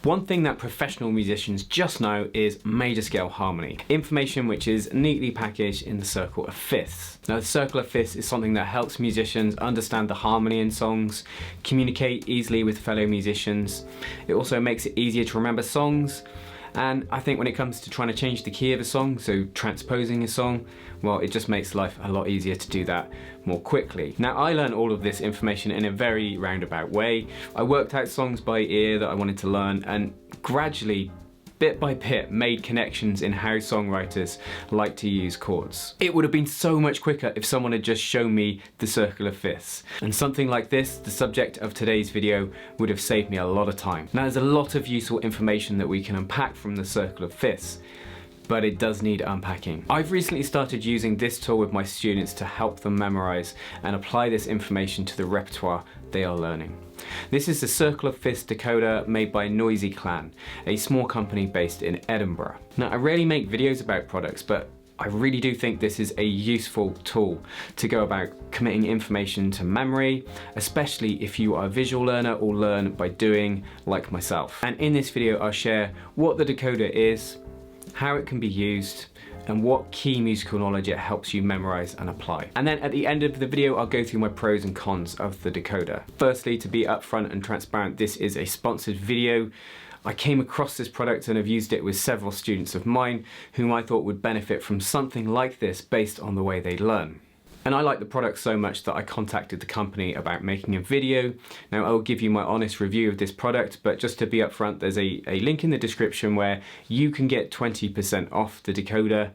One thing that professional musicians just know is major scale harmony, information which is neatly packaged in the circle of fifths. Now the circle of fifths is something that helps musicians understand the harmony in songs, communicate easily with fellow musicians. It also makes it easier to remember songs, and I think when it comes to trying to change the key of a song, so transposing a song, well, it just makes life a lot easier to do that more quickly. Now, I learned all of this information in a very roundabout way. I worked out songs by ear that I wanted to learn, and gradually, bit by bit, made connections in how songwriters like to use chords. It would have been so much quicker if someone had just shown me the circle of fifths. And something like this, the subject of today's video, would have saved me a lot of time. Now there's a lot of useful information that we can unpack from the circle of fifths, but it does need unpacking. I've recently started using this tool with my students to help them memorize and apply this information to the repertoire they are learning. This is the Circle of Fifths decoder made by Noisy Clan, a small company based in Edinburgh. Now, I rarely make videos about products, but I really do think this is a useful tool to go about committing information to memory, especially if you are a visual learner or learn by doing, like myself. And in this video, I'll share what the decoder is, how it can be used, and what key musical knowledge it helps you memorize and apply. And then at the end of the video, I'll go through my pros and cons of the decoder. Firstly, to be upfront and transparent, this is a sponsored video. I came across this product and have used it with several students of mine whom I thought would benefit from something like this based on the way they learn. And I like the product so much that I contacted the company about making a video. Now I'll give you my honest review of this product, but just to be upfront, there's a link in the description where you can get 20% off the decoder.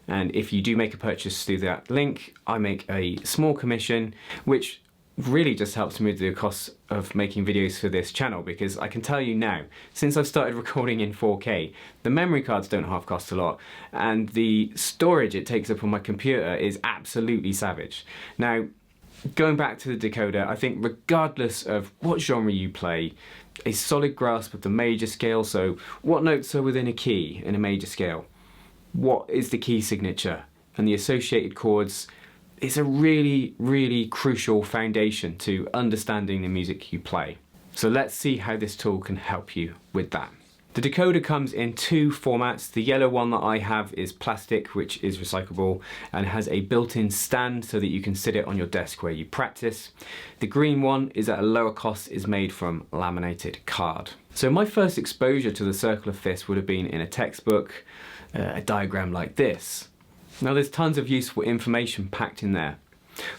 And if you do make a purchase through that link, I make a small commission, which really just helps me with the costs of making videos for this channel, because I can tell you now, since I've started recording in 4K, the memory cards don't half cost a lot, and the storage it takes up on my computer is absolutely savage. Now, going back to the decoder, I think regardless of what genre you play, a solid grasp of the major scale, so what notes are within a key in a major scale, what is the key signature, and the associated chords, it's a really, really crucial foundation to understanding the music you play. So let's see how this tool can help you with that. The decoder comes in two formats. The yellow one that I have is plastic, which is recyclable and has a built-in stand so that you can sit it on your desk where you practice. The green one is at a lower cost, is made from laminated card. So my first exposure to the circle of fifths would have been in a textbook, a diagram like this. Now there's tons of useful information packed in there,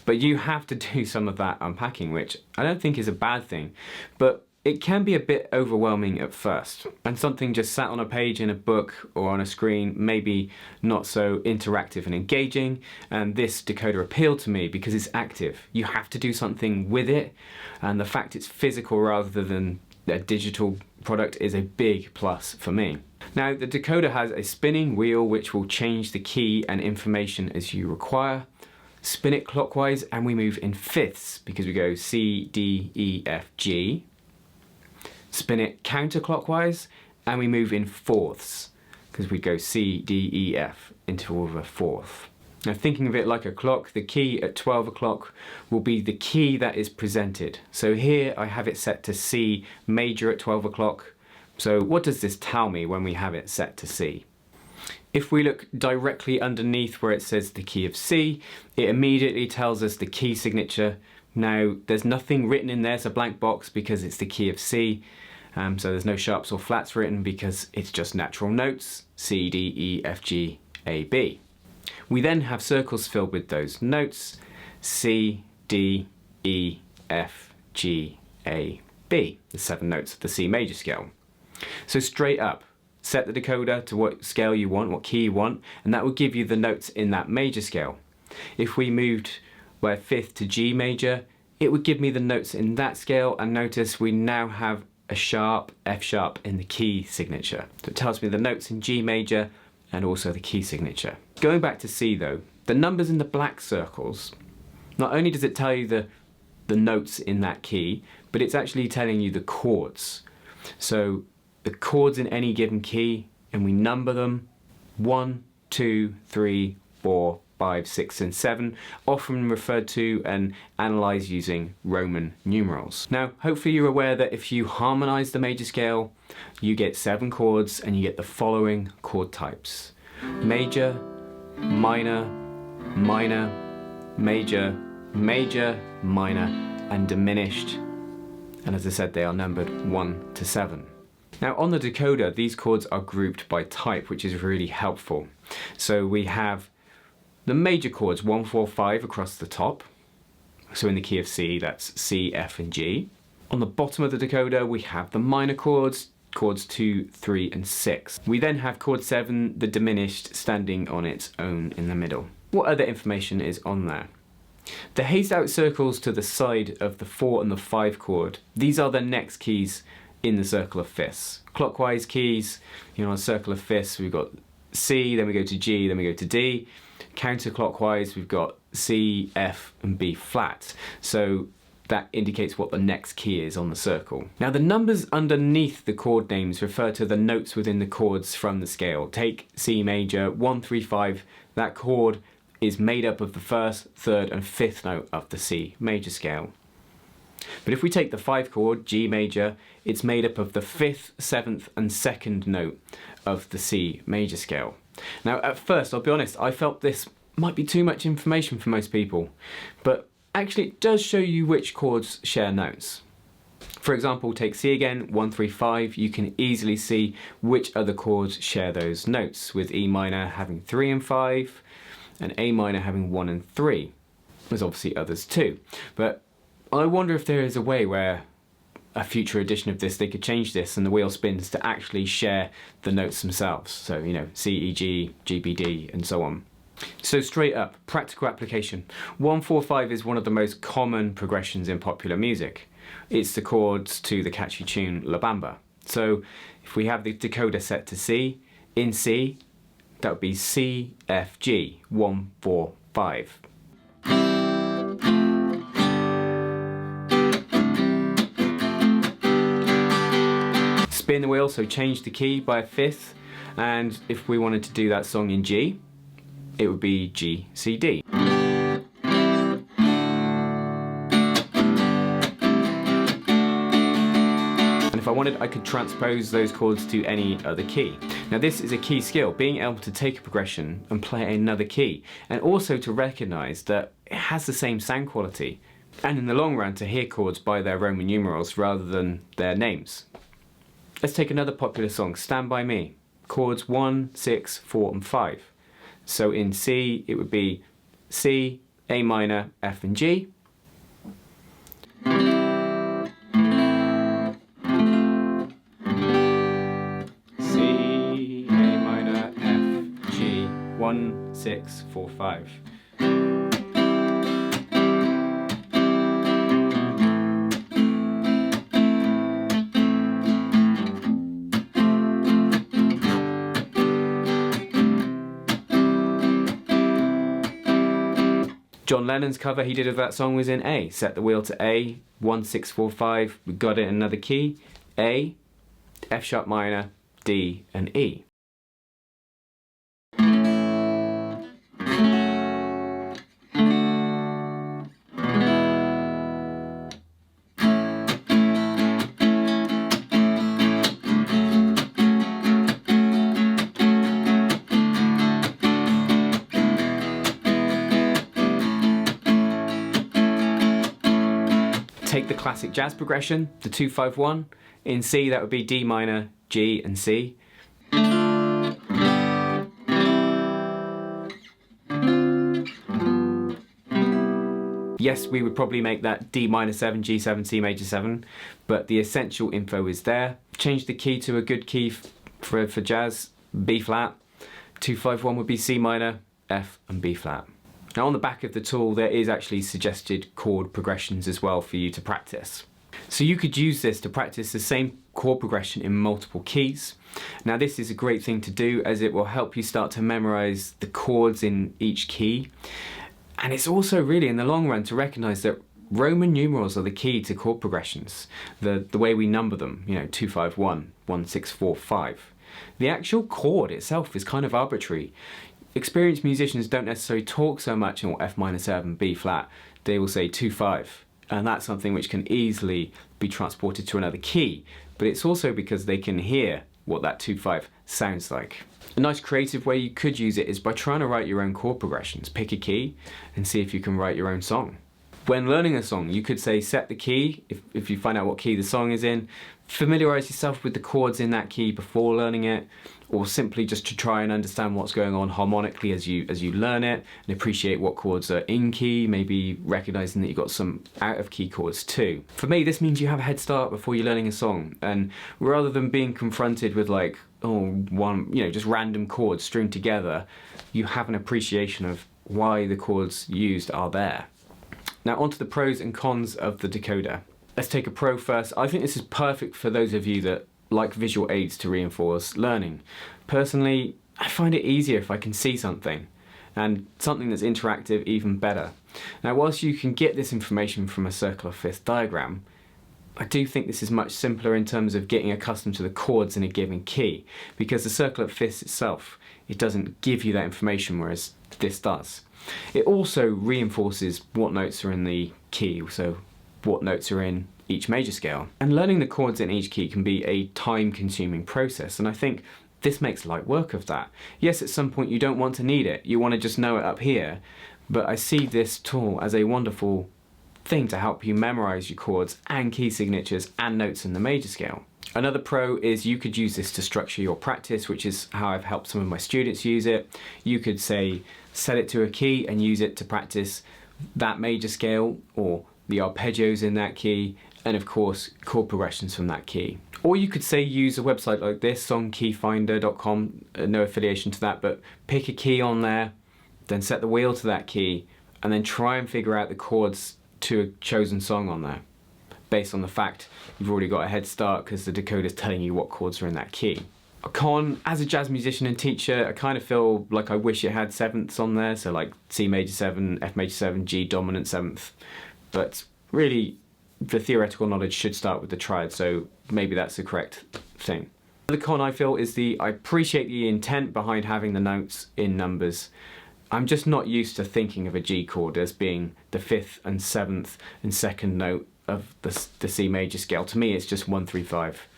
but you have to do some of that unpacking, which I don't think is a bad thing, but it can be a bit overwhelming at first, and something just sat on a page in a book or on a screen maybe not so interactive and engaging, and this decoder appealed to me because it's active. You have to do something with it, and the fact it's physical rather than a digital product is a big plus for me. Now the decoder has a spinning wheel which will change the key and information as you require. Spin it clockwise and we move in fifths because we go C, D, E, F, G. Spin it counterclockwise and we move in fourths because we go C, D, E, F into a fourth. Now thinking of it like a clock, the key at 12 o'clock will be the key that is presented. So here I have it set to C major at 12 o'clock. So what does this tell me when we have it set to C? If we look directly underneath where it says the key of C, it immediately tells us the key signature. Now there's nothing written in there, it's a blank box because it's the key of C. So there's no sharps or flats written because it's just natural notes, C, D, E, F, G, A, B. We then have circles filled with those notes, C, D, E, F, G, A, B, the 7 notes of the C major scale. So straight up, set the decoder to what scale you want, what key you want, and that will give you the notes in that major scale. If we moved where 5th to G major, it would give me the notes in that scale, and notice we now have a sharp, F sharp in the key signature. So it tells me the notes in G major and also the key signature. Going back to C though, the numbers in the black circles, not only does it tell you the notes in that key, but it's actually telling you the chords. So the chords in any given key, and we number them 1, 2, 3, 4, 5, 6 and 7, often referred to and analysed using Roman numerals. Now hopefully you're aware that if you harmonise the major scale, you get 7 chords and you get the following chord types: major, minor, minor, major, major, minor and diminished. And as I said, they are numbered 1 to 7. Now on the decoder, these chords are grouped by type, which is really helpful. So we have the major chords 1, 4, 5 across the top. So in the key of C, that's C, F and G. On the bottom of the decoder, we have the minor chords, chords 2, 3 and 6. We then have chord 7, the diminished, standing on its own in the middle. What other information is on there? The hazed out circles to the side of the 4 and the 5 chord, these are the next keys in the circle of fifths. Clockwise keys, on a circle of fifths we've got C, then we go to G, then we go to D. Counterclockwise we've got C, F and B flat. So that indicates what the next key is on the circle. Now the numbers underneath the chord names refer to the notes within the chords from the scale. Take C major 1, 3, 5, that chord is made up of the first, third and fifth note of the C major scale. But if we take the 5 chord, G major, it's made up of the 5th, 7th and 2nd note of the C major scale. Now at first, I'll be honest, I felt this might be too much information for most people, but actually it does show you which chords share notes. For example, take C again, 1, 3, 5, you can easily see which other chords share those notes, with E minor having 3 and 5, and A minor having 1 and 3. There's obviously others too, but I wonder if there is a way where a future edition of this, they could change this and the wheel spins to actually share the notes themselves. So, C, E, G, G, B, D, and so on. So straight up, practical application. 1, 4, 5 is one of the most common progressions in popular music. It's the chords to the catchy tune La Bamba. So if we have the decoder set to C, in C, that would be C, F, G, 1, 4, 5. Spin the wheel, so change the key by a fifth, and if we wanted to do that song in G, it would be G, C, D. And if I wanted, I could transpose those chords to any other key. Now this is a key skill, being able to take a progression and play another key, and also to recognise that it has the same sound quality, and in the long run to hear chords by their Roman numerals rather than their names. Let's take another popular song, Stand By Me. Chords 1, 6, 4 and 5. So in C it would be C, A minor, F and G. C, A minor, F, G, 1, 6, 4, 5. John Lennon's cover he did of that song was in A. Set the wheel to A, 1, 6, 4, 5, we got it in another key, A, F sharp minor, D and E. Take the classic jazz progression, the 2-5-1. In C that would be D minor, G and C. Yes, we would probably make that D minor 7, G7, C major 7, but the essential info is there. Change the key to a good key for jazz, B flat. 2-5-1 would be C minor, F and B flat. Now on the back of the tool there is actually suggested chord progressions as well for you to practice. So you could use this to practice the same chord progression in multiple keys. Now this is a great thing to do as it will help you start to memorize the chords in each key. And it's also really in the long run to recognize that Roman numerals are the key to chord progressions. The way we number them, 2-5-1, 1-6-4-5. The actual chord itself is kind of arbitrary. Experienced musicians don't necessarily talk so much in F minor 7, B flat, they will say 2-5, and that's something which can easily be transported to another key, but it's also because they can hear what that 2-5 sounds like. A nice creative way you could use it is by trying to write your own chord progressions. Pick a key and see if you can write your own song. When learning a song, you could say set the key, if you find out what key the song is in, familiarise yourself with the chords in that key before learning it, or simply just to try and understand what's going on harmonically as you learn it, and appreciate what chords are in key, maybe recognising that you've got some out of key chords too. For me, this means you have a head start before you're learning a song, and rather than being confronted with like, just random chords strewn together, you have an appreciation of why the chords used are there. Now onto the pros and cons of the decoder. Let's take a pro first. I think this is perfect for those of you that like visual aids to reinforce learning. Personally, I find it easier if I can see something, and something that's interactive even better. Now whilst you can get this information from a circle of fifths diagram, I do think this is much simpler in terms of getting accustomed to the chords in a given key, because the circle of fifths itself, it doesn't give you that information, whereas this does. It also reinforces what notes are in the key, so what notes are in each major scale. And learning the chords in each key can be a time-consuming process, and I think this makes light work of that. Yes, at some point you don't want to need it, you want to just know it up here, but I see this tool as a wonderful thing to help you memorize your chords and key signatures and notes in the major scale. Another pro is you could use this to structure your practice, which is how I've helped some of my students use it. You could say, set it to a key and use it to practice that major scale or the arpeggios in that key, and of course chord progressions from that key. Or you could say use a website like this, songkeyfinder.com, no affiliation to that, but pick a key on there, then set the wheel to that key, and then try and figure out the chords to a chosen song on there, based on the fact you've already got a head start because the decoder is telling you what chords are in that key. A con, as a jazz musician and teacher, I kind of feel like I wish it had sevenths on there, so like C major 7, F major 7, G dominant 7th, but really the theoretical knowledge should start with the triad, so maybe that's the correct thing. The con I feel is I appreciate the intent behind having the notes in numbers. I'm just not used to thinking of a G chord as being the 5th and 7th and 2nd note of the C major scale. To me it's just 1, 3, 5.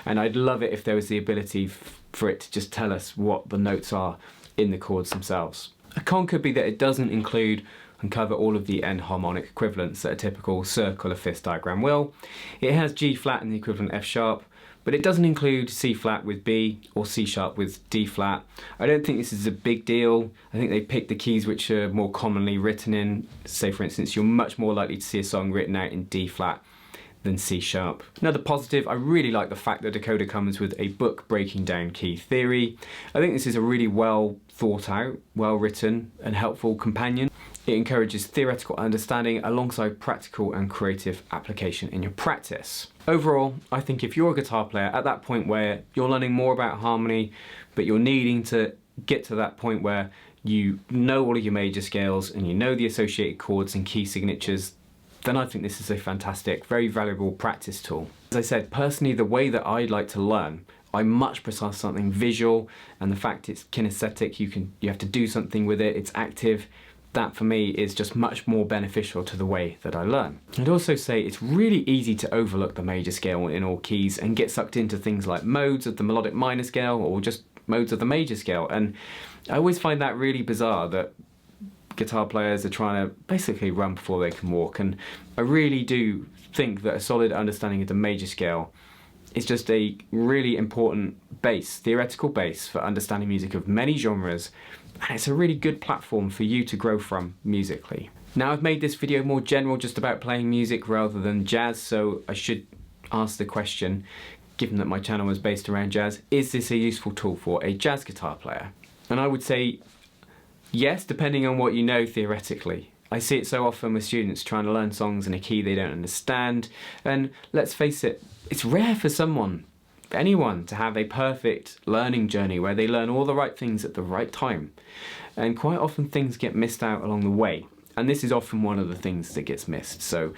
And I'd love it if there was the ability for it to just tell us what the notes are in the chords themselves. A con could be that it doesn't include and cover all of the N harmonic equivalents that a typical circle of fifths diagram will. It has G flat and the equivalent F sharp, but it doesn't include C flat with B or C sharp with D flat. I don't think this is a big deal. I think they picked the keys which are more commonly written in. Say for instance, you're much more likely to see a song written out in D flat than C sharp. Another positive, I really like the fact that Decoder comes with a book breaking down key theory. I think this is a really well thought out, well written and helpful companion. It encourages theoretical understanding alongside practical and creative application in your practice. Overall, I think if you're a guitar player at that point where you're learning more about harmony, but you're needing to get to that point where you know all of your major scales and you know the associated chords and key signatures, then I think this is a fantastic, very valuable practice tool. As I said, personally, the way that I like to learn, I much prefer something visual, and the fact it's kinesthetic, you have to do something with it, it's active. That for me is just much more beneficial to the way that I learn. I'd also say it's really easy to overlook the major scale in all keys and get sucked into things like modes of the melodic minor scale or just modes of the major scale, and I always find that really bizarre that guitar players are trying to basically run before they can walk, and I really do think that a solid understanding of the major scale is just a really important base, theoretical base for understanding music of many genres, and it's a really good platform for you to grow from musically. Now I've made this video more general, just about playing music rather than jazz, so I should ask the question, given that my channel is based around jazz, is this a useful tool for a jazz guitar player? And I would say yes, depending on what you know theoretically. I see it so often with students trying to learn songs in a key they don't understand, and let's face it, it's rare for anyone to have a perfect learning journey where they learn all the right things at the right time, and quite often things get missed out along the way, and this is often one of the things that gets missed. So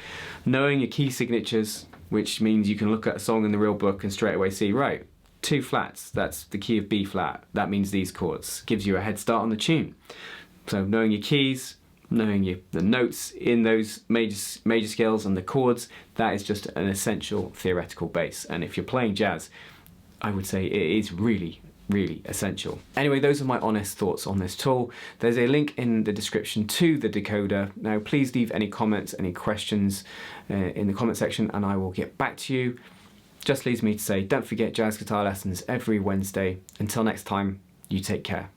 knowing your key signatures, which means you can look at a song in the real book and straight away see, right, 2 flats, that's the key of B flat, that means these chords, gives you a head start on the tune. So knowing your keys, knowing the notes in those major scales and the chords, that is just an essential theoretical base. And if you're playing jazz, I would say it is really essential. Anyway, those are my honest thoughts on this tool. There's a link in the description to the decoder. Now please leave any comments, any questions in the comment section, and I will get back to you. Just leaves me to say, don't forget jazz guitar lessons every Wednesday. Until next time, you take care.